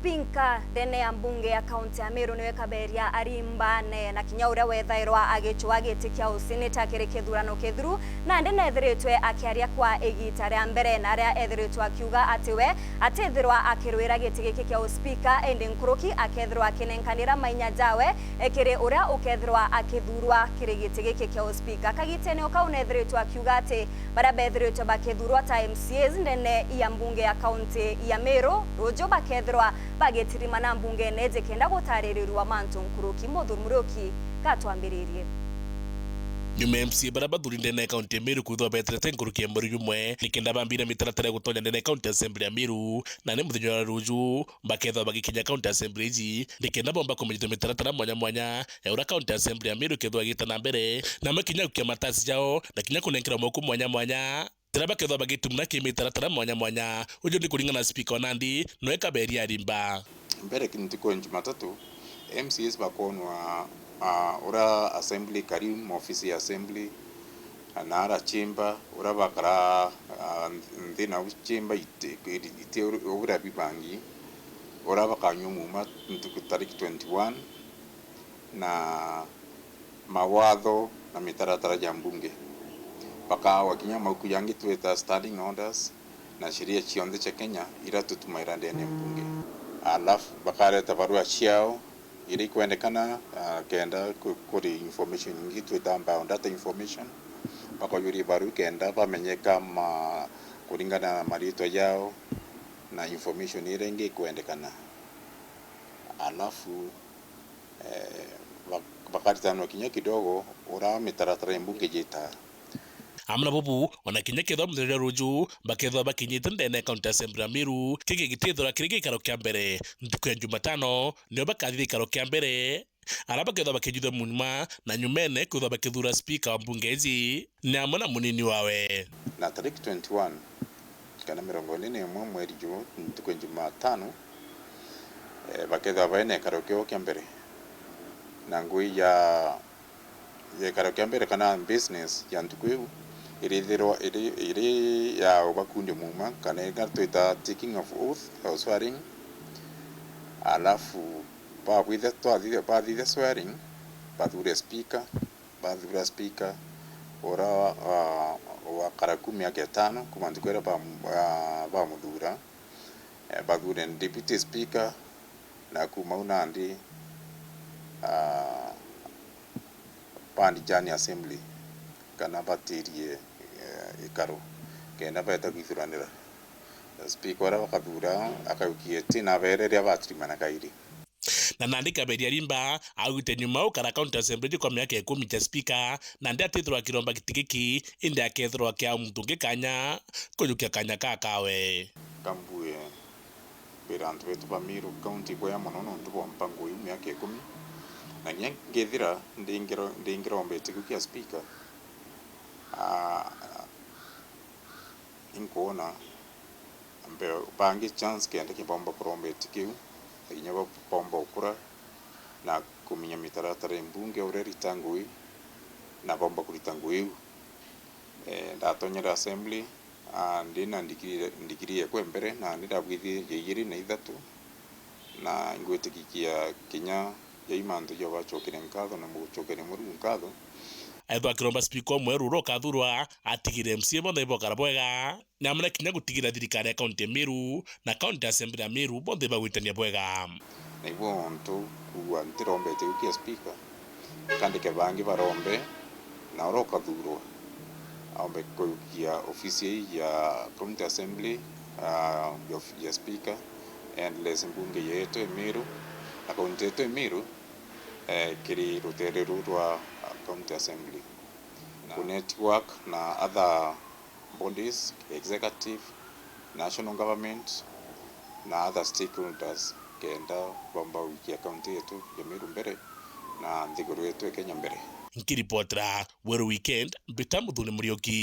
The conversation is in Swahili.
Spinka dene ya mbunge ya kaunti ya Meru niwe kaberia arimbane na kinya uria wethairwa agichwa gitikia useneta kiri kithurano kithuru na ndene ethiritwe akiaria kwa igita ria mbere na aria ethiritwe akiuga atiwe atithirwa akirwira giti giki kia uspika ende nkuruki akethirwa akinenkanira mainya jawe ekiri uria ukethirwa akithurwa kiri giti giki kia uspika kagitene ukaunethiritwe akiuga ati bara bethiritwe bakithurwa ta MCAs ndene ya mbunge ya kaunti ya Meru rojo bakethirwa bagetirima na mbunge neje kenda gutaririrwa mantu nkuruki muthurumuruki katwambiririe nyuma MC bara bathuri ndene kaunti ya Meru kuthwa betrete nkuruki mburu yumwe nikenda bambira mitaratara gutonya ndene kaunti assembly ya Meru na ne muthinyo wa ruju bakethwa bagikinya kaunti assembly ji nikenda bomba kumenyithio mitaratara mwanya mwanya ya ura kaunti assembly ya Meru kethwa gita na mbere na makinya kukia matasi jao na kinya kunenkera moko mwanya mwanya Tiraba kethwa bagitumna kimitaratara mwanya mwanya ujo ndi kuringana na speaker wa Nandi noe kaberia rimba mbere kinitiko Jumatatu MCs bakonwa ura assembly karim office ya assembly anara chimba ura bakara ndina chimba ite ura bibangi ura bakanyumuma ntuku tariki 21 na mawatho na mitaratara ya mbunge baka wakinya mauku yangi tuweta standing orders na sheria chionde cha Kenya ira tutumaira ndene mbunge alafu bakareta barua chiao ili kuendekana kenda kuri information nyingi tuweta ambao data information baka yuri baru kenda bamenyeka kulingana na marito yao na information ile ngi kuendekana alafu bakaritano kinya kidogo ura mitaratara mbunge jita amna bobu ona kinya kethwa muthenya ruju bakethwa bakinyite ndene kaunti assembly ya Meru kiki gitithura kirigi karo kia mbere ntuku ya Jumatano nio bakathithia karo kia mbere araba kethwa bakijithwa munima na nyumene kethwa bakithura speaker wa mbunge iji na mwana munini wawe na tariki 21 kana 41 mweri Juni ntuku ya Jumatano bakethwa baene karo kia mbere na ngui ya karo kia mbere kana business ya ntuku iri ya ubakundi muma kana igatwita taking of oath or swearing alafu bathithe swearing bathura speaker ora wa karakumi yake 5 kumandukwera ba muthura bathure deputy speaker na kumauna ndi pandi jani assembly kana batirie ikaro kenda beta githuranira speaker ora bakathura akaukie tina bereria batrimana kairi na Nandi kaberia rimba augite nyuma ukara county assembly kwa miaka 10 cha speaker na ndi atithirwa kiromba gitigiki indi akethirwa kia mutungi kanya kujukia kanya kakawe kambuye berantu betu ba Meru county kwa monono ndubo mpango yu miaka 10 na ngethira ndingirombe tigukia speaker inkuona ambe bangi chance kenda kibomba kurombe tikiu inya bomba ukura na kuminya mitaratara mbunge ureri tangui na bomba kuritangui ndatonyera assembly ndina ndikirie kwa mbere na ndabwithi yiri na ithatu na ngwetikikia kinya ya imanto yo bachokere nkatho na muchokere muri nkatho aithwa kiromba speaker mweru ro kathurwa atigire MCA bonthe bokara bwega nyamana kinya gutigira thirikari ya kaunti ya Meru na kaunti assembly ya Meru bonthe bagwitania bwega na ibo ntu kuwa ntirombe tigukia speaker kandike bangi barombe na ro kathurwa aombe kukia ofisi ya county assembly ya speaker and les mbunge yetu Meru na kaunti yetu Meru kiri rutere rwa county assembly ku network na other bodies executive national government na other stakeholders kenda bomba wiki ya county yetu ya Meru mbere na nthiguru yetu Kenya mbere nkiripotera Weru Weekend Bita Muthoni Murioki.